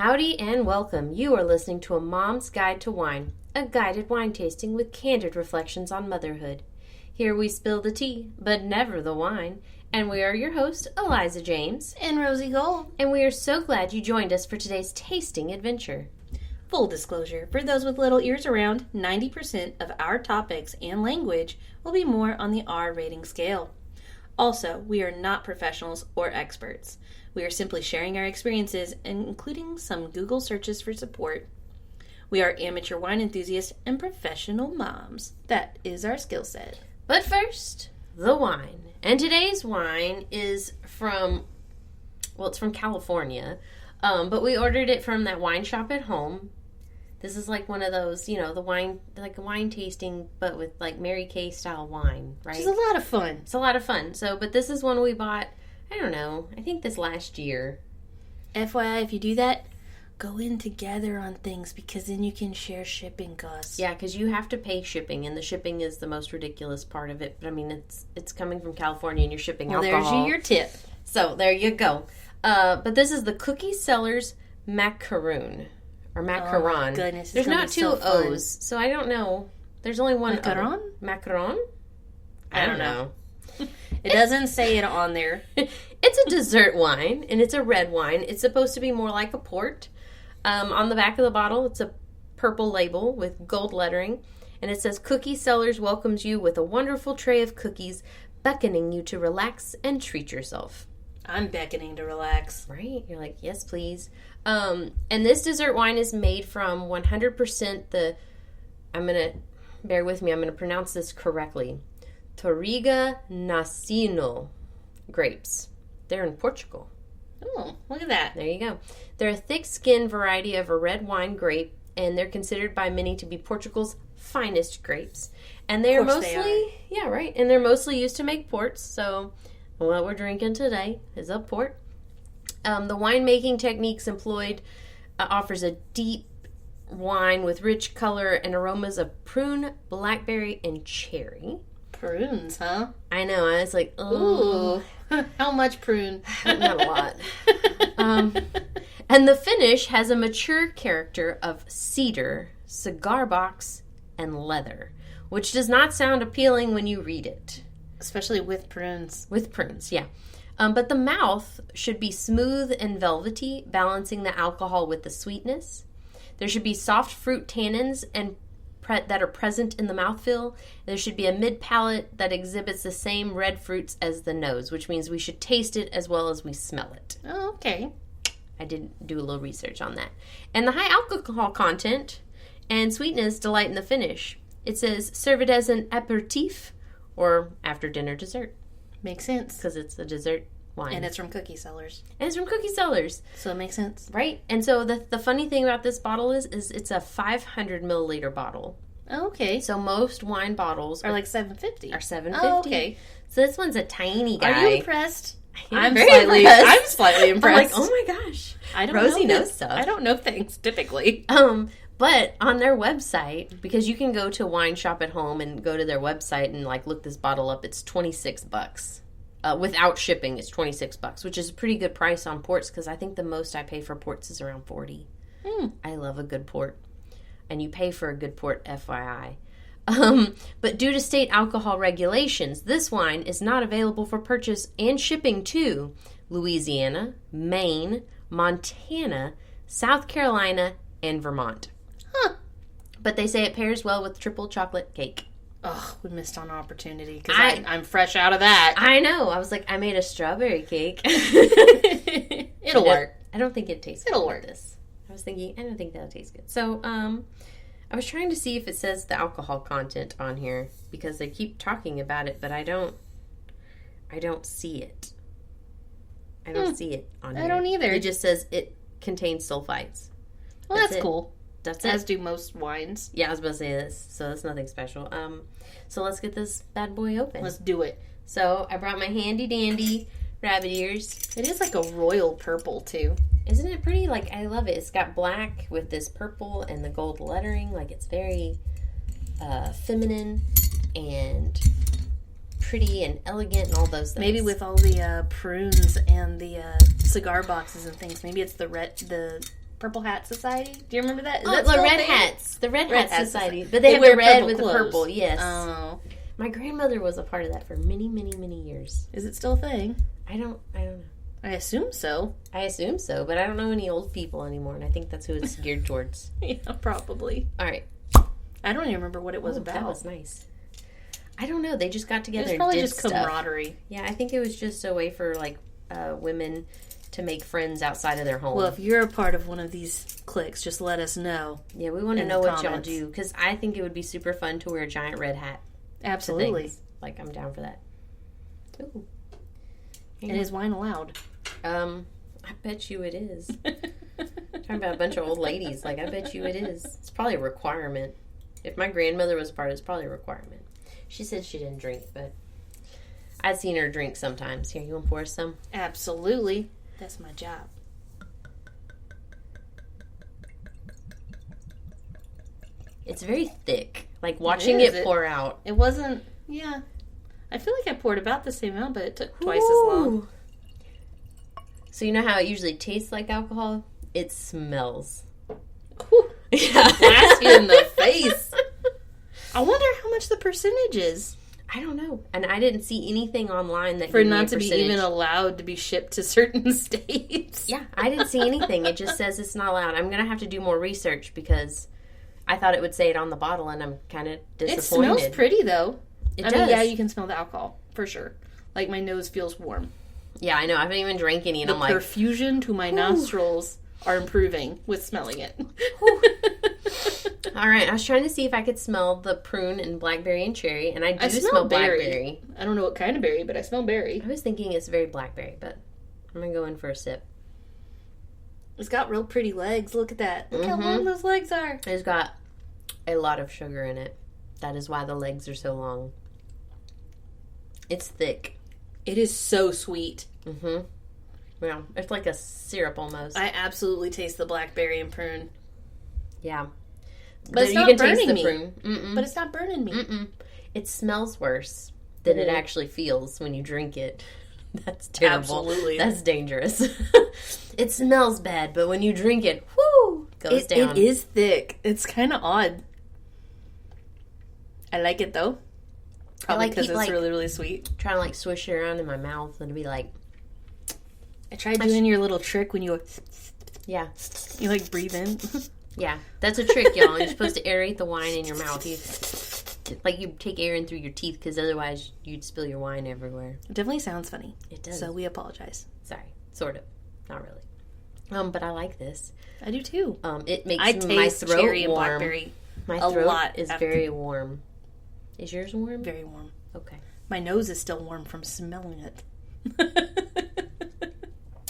Howdy and welcome. You are listening to A Mom's Guide to Wine, a guided wine tasting with candid reflections on motherhood. Here we spill the tea, but never the wine. And we are your hosts, Eliza James and Rosie Gold. And we are so glad you joined us for today's tasting adventure. Full disclosure, for those with little ears around, 90% of our topics and language will be more on the R rating scale. Also, we are not professionals or experts. We are simply sharing our experiences and including some Google searches for support. We are amateur wine enthusiasts and professional moms. That is our skill set. But first, the wine. And today's wine is from California. But we ordered it from that wine shop at home. This is like one of those, the wine, like a wine tasting, but with like Mary Kay style wine, right? It's a lot of fun. It's a lot of fun. But this is one we bought, I don't know, I think this last year. FYI, if you do that, go in together on things because then you can share shipping costs. Yeah, because you have to pay shipping, and the shipping is the most ridiculous part of it. But I mean, it's coming from California, and you're shipping alcohol. There's your tip. So there you go. But this is the Cookie Cellar Macaron. Or Macaron. Oh, goodness. There's not two O's, so I don't know. There's only one Macaron? O. Macaron? I don't know. It doesn't say it on there. It's a dessert wine, and it's a red wine. It's supposed to be more like a port. On the back of the bottle, it's a purple label with gold lettering, and it says, Cookie Cellars welcomes you with a wonderful tray of cookies, beckoning you to relax and treat yourself. I'm beckoning to relax. Right? You're like, yes, please. And this dessert wine is made from 100% bear with me, I'm going to pronounce this correctly, Touriga Nacional grapes. They're in Portugal. Oh, look at that. There you go. They're a thick-skinned variety of a red wine grape, and they're considered by many to be Portugal's finest grapes. And they're And they're mostly used to make ports, so what we're drinking today is a port. The winemaking techniques employed offers a deep wine with rich color and aromas of prune, blackberry, and cherry. Prunes, huh? I know. I was like, oh. Ooh. How much prune? Not a lot. And the finish has a mature character of cedar, cigar box, and leather, which does not sound appealing when you read it. Especially with prunes. With prunes, yeah. But the mouth should be smooth and velvety, balancing the alcohol with the sweetness. There should be soft fruit tannins that are present in the mouthfeel. There should be a mid-palate that exhibits the same red fruits as the nose, which means we should taste it as well as we smell it. Oh, okay. I did do a little research on that. And the high alcohol content and sweetness delight in the finish. It says, serve it as an aperitif or after-dinner dessert. Makes sense. Because it's a dessert wine. And it's from Cookie Cellars. So it makes sense. Right. And so the funny thing about this bottle is it's a 500 milliliter bottle. Oh, okay. So most wine bottles are like $7.50. Are $7.50. Oh, okay. So this one's a tiny guy. Are you impressed? I'm slightly impressed. I'm like, oh my gosh. Rosie knows stuff. I don't know things typically. But on their website, because you can go to Wine Shop at Home and go to their website and like look this bottle up, it's $26. Without shipping, it's $26, which is a pretty good price on ports because I think the most I pay for ports is around $40. I love a good port, and you pay for a good port, FYI. But due to state alcohol regulations, this wine is not available for purchase and shipping to Louisiana, Maine, Montana, South Carolina, and Vermont. Huh. But they say it pairs well with triple chocolate cake. Oh, we missed on an opportunity because I'm fresh out of that. I know. I was like, I made a strawberry cake. It'll work. I don't think it tastes good. It'll work. This. I was thinking, I don't think that'll taste good. So, I was trying to see if it says the alcohol content on here because they keep talking about it, but I don't see it. I don't see it on here. I don't either. It just says it contains sulfites. Well, that's cool. That's it. As do most wines. Yeah, I was about to say this, so that's nothing special. So let's get this bad boy open. Let's do it. So I brought my handy dandy rabbit ears. It is like a royal purple too. Isn't it pretty? Like, I love it. It's got black with this purple and the gold lettering. Like, it's very feminine and pretty and elegant and all those things. Maybe with all the prunes and the cigar boxes and things. Maybe it's the Purple Hat Society. Do you remember that? Is Oh, that the still a Red thing? Hats. The Red Hat Hat Society. Society. But they have wear the red purple with clothes. the purple, yes. Oh. My grandmother was a part of that for many, many, many years. Is it still a thing? I don't know. I assume so. I assume so, but I don't know any old people anymore, and I think that's who it's geared towards. Yeah, probably. All right. I don't even remember what it was about. That was nice. I don't know. They just got together It was probably and did just stuff. camaraderie. Yeah, I think it was just a way for, like, women to make friends outside of their home. Well, if you're a part of one of these cliques, just let us know. Yeah, we want to in know the what y'all comments. do, because I think it would be super fun to wear a giant red hat. to Absolutely. things. Like, I'm down for that. Ooh. And is wine allowed? I bet you it is. Talking about a bunch of old ladies. Like, I bet you it is. It's probably a requirement. If my grandmother was part of it, it's probably a requirement. She said she didn't drink, but I've seen her drink sometimes. Here, you want to pour us some? Absolutely. That's my job. It's very thick. Like, watching it pour out. It wasn't, yeah. I feel like I poured about the same amount, but it took twice as long. So you know how it usually tastes like alcohol? It smells. Whew. Yeah. Blast you in the face. I wonder how much the percentage is. I don't know. And I didn't see anything online that For gave me not a to be percentage. even allowed to be shipped to certain states. Yeah, I didn't see anything. It just says it's not allowed. I'm going to have to do more research because I thought it would say it on the bottle, and I'm kind of disappointed. It smells pretty, though. It I does. mean, yeah, you can smell the alcohol, for sure. Like, my nose feels warm. Yeah, I know. I haven't even drank any, and The I'm like... perfusion to my nostrils are improving with smelling it. All right, I was trying to see if I could smell the prune and blackberry and cherry, and I do smell berry. blackberry. I don't know what kind of berry, but I smell berry. I was thinking it's very blackberry, but I'm going to go in for a sip. It's got real pretty legs. Look at that. Look how long those legs are. It's got a lot of sugar in it. That is why the legs are so long. It's thick. It is so sweet. Mm-hmm. Yeah, it's like a syrup almost. I absolutely taste the blackberry and prune. Yeah. But it's you not can taste burning the me. prune. Mm-mm. But it's not burning me. Mm-mm. It smells worse than it actually feels when you drink it. That's terrible. Absolutely. That's dangerous. It smells bad, but when you drink it, whoo, goes down. It is thick. It's kind of odd. I like it, though. Probably because it's really, really sweet. Trying to, like, swish it around in my mouth and be like... I tried doing your little trick when you... Yeah. You, like, breathe in. Yeah. That's a trick, y'all. You're supposed to aerate the wine in your mouth. You take air in through your teeth, because otherwise you'd spill your wine everywhere. It definitely sounds funny. It does. So we apologize. Sorry. Sort of. Not really. But I like this. I do, too. It makes I my taste throat cherry and warm. blackberry My a throat lot is after- very warm. Is yours warm? Very warm. Okay. My nose is still warm from smelling it.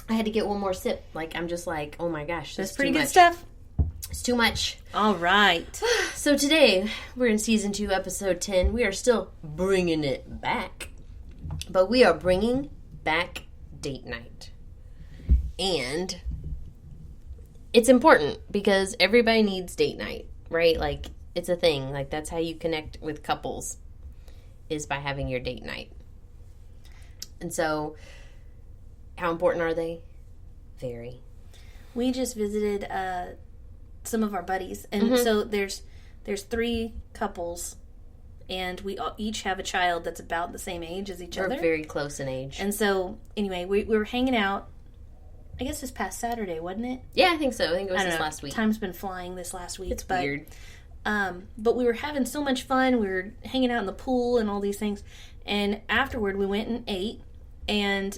I had to get one more sip. Like, I'm just like, oh my gosh, That's is pretty too good much. stuff. It's too much. All right. So today, we're in Season 2, Episode 10. We are still bringing it back. But we are bringing back date night. And it's important because everybody needs date night, right? Like, it's a thing. Like, that's how you connect with couples, is by having your date night. And so, how important are they? Very. We just visited some of our buddies, and so there's 3 couples, and we each have a child that's about the same age as each We're other. very close in age. And so, anyway, we were hanging out. I guess this past Saturday, wasn't it? Yeah, I think so. I think it was I don't this know. last week. Time's been flying this last week. It's but, weird. But we were having so much fun. We were hanging out in the pool and all these things. And afterward, we went and ate. And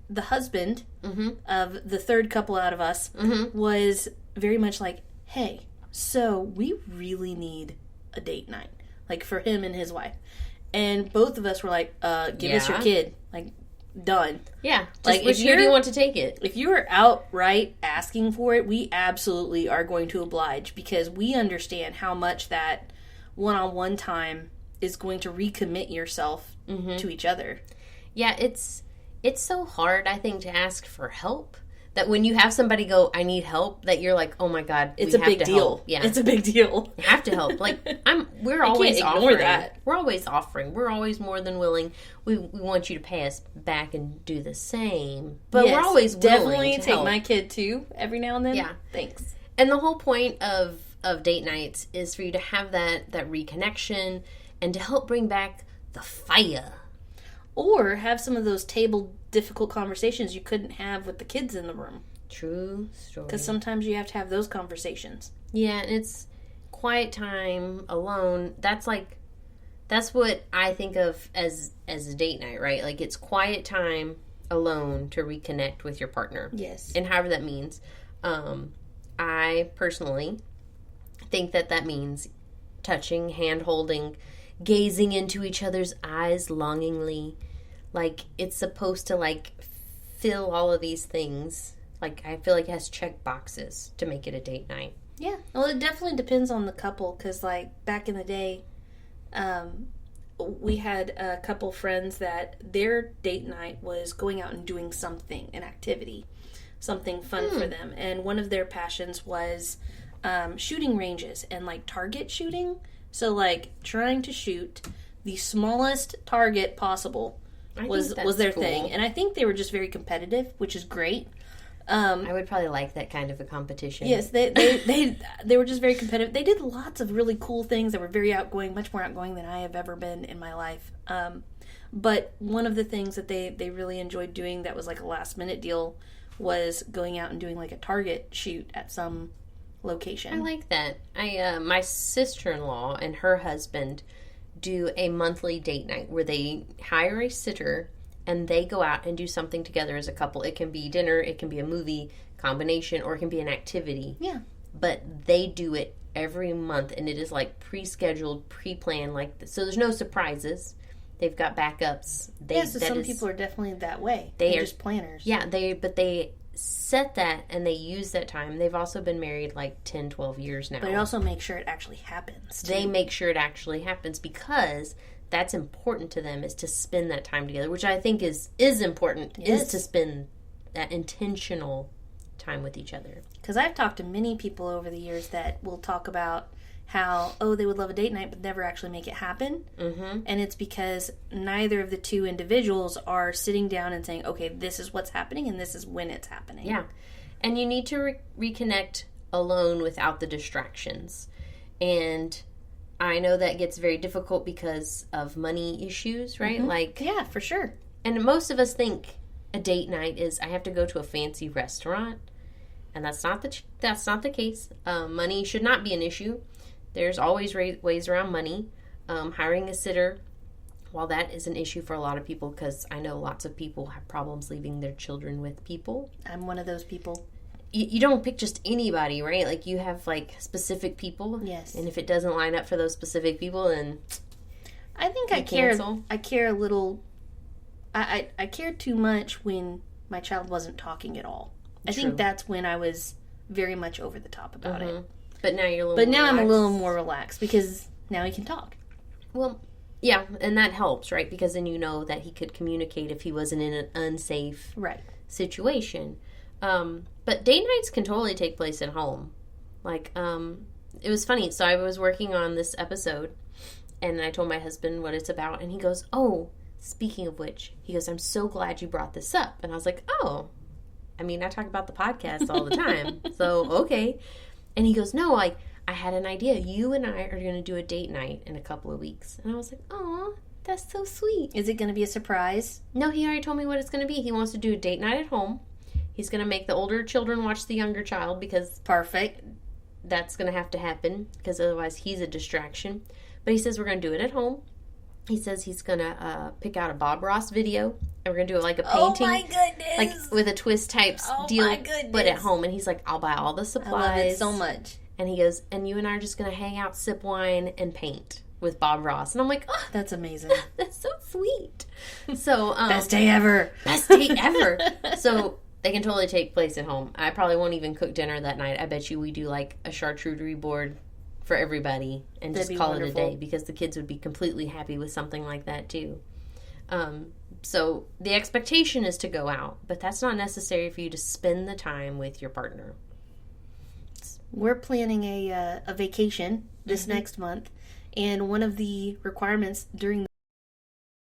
the husband of the third couple out of us was very much like, hey, so we really need a date night. Like, for him and his wife. And both of us were like, give us your kid. Like, done. Yeah. Just Like, which year do you want to take it? If you are outright asking for it, we absolutely are going to oblige, because we understand how much that one-on-one time is going to recommit yourself to each other. Yeah, it's so hard, I think, to ask for help, that when you have somebody go, I need help, that you're like, oh my God, It's we a have big to deal. help. Yeah. It's a big deal. You have to help. Like, we're always ignore offering. that. We're always offering. We're always more than willing. We want you to pay us back and do the same. But Yes, we're always willing definitely to take help. my kid too every now and then. Yeah. Thanks. And the whole point of date nights is for you to have that reconnection and to help bring back the fire. Or have some of those table difficult conversations you couldn't have with the kids in the room. True story. Because sometimes you have to have those conversations. Yeah, and it's quiet time alone. That's what I think of as a date night, right? Like, it's quiet time alone to reconnect with your partner. Yes. And however that means. I personally think that means touching, hand-holding, gazing into each other's eyes longingly. Like, it's supposed to, like, fill all of these things. Like, I feel like it has check boxes to make it a date night. Yeah. Well, it definitely depends on the couple, because, like, back in the day, we had a couple friends that their date night was going out and doing something, an activity, something fun for them. And one of their passions was shooting ranges and, like, target shooting. So, like, trying to shoot the smallest target possible was their thing. And I think they were just very competitive, which is great. I would probably like that kind of a competition. Yes, they were just very competitive. They did lots of really cool things that were very outgoing, much more outgoing than I have ever been in my life. But one of the things that they really enjoyed doing that was like a last minute deal was going out and doing like a target shoot at some location. I like that. My sister-in-law and her husband do a monthly date night where they hire a sitter and they go out and do something together as a couple. It can be dinner, it can be a movie combination, or it can be an activity. Yeah. But they do it every month, and it is like pre-scheduled, pre-planned. Like, so there's no surprises. They've got backups. So some people are definitely that way. They're just planners. Yeah, they set that and they use that time. They've also been married like 10, 12 years now. But it also makes sure it actually happens, too. They make sure it actually happens because that's important to them, is to spend that time together, which I think is important, is to spend that intentional time with each other. Because I've talked to many people over the years that will talk about how, they would love a date night but never actually make it happen. Mm-hmm. And it's because neither of the two individuals are sitting down and saying, okay, this is what's happening and this is when it's happening. Yeah. And you need to reconnect alone without the distractions. And I know that gets very difficult because of money issues, right? Mm-hmm. Like, yeah, for sure. And most of us think a date night is I have to go to a fancy restaurant, and that's not the case. Money should not be an issue. There's always ways around money. Hiring a sitter, while that is an issue for a lot of people, because I know lots of people have problems leaving their children with people. I'm one of those people. You don't pick just anybody, right? Like, you have, like, specific people. Yes. And if it doesn't line up for those specific people, then I think I care a little. I cared too much when my child wasn't talking at all. I think that's when I was very much over the top about it. But now you're a little more relaxed. I'm a little more relaxed because now he can talk. Well, yeah, and that helps, right? Because then you know that he could communicate if he wasn't in an unsafe situation. But date nights can totally take place at home. Like, it was funny. So I was working on this episode, and I told my husband what it's about, and he goes, "Oh, speaking of which," he goes, "I'm so glad you brought this up." And I was like, "Oh, I mean, I talk about the podcast all the time, so okay." And he goes, "No, like, I had an idea. You and I are going to do a date night in a couple of weeks." And I was like, "Aw, that's so sweet." Is it going to be a surprise? No, he already told me what it's going to be. He wants to do a date night at home. He's going to make the older children watch the younger child because... Perfect. That's going to have to happen because otherwise he's a distraction. But he says we're going to do it at home. He says he's going to pick out a Bob Ross video, and we're going to do it like a painting. Oh, my goodness. Like with a twist type deal, my goodness. But at home. And he's like, "I'll buy all the supplies." I love it so much. And he goes, "And you and I are just going to hang out, sip wine, and paint with Bob Ross." And I'm like, "Oh, that's amazing. That's so sweet." So best day ever. Best date ever. So they can totally take place at home. I probably won't even cook dinner that night. I bet you we do like a charcuterie board for everybody and just call it a day, because the kids would be completely happy with something like that too. So the expectation is to go out, but that's not necessary for you to spend the time with your partner. We're planning a vacation this next month, and one of the requirements during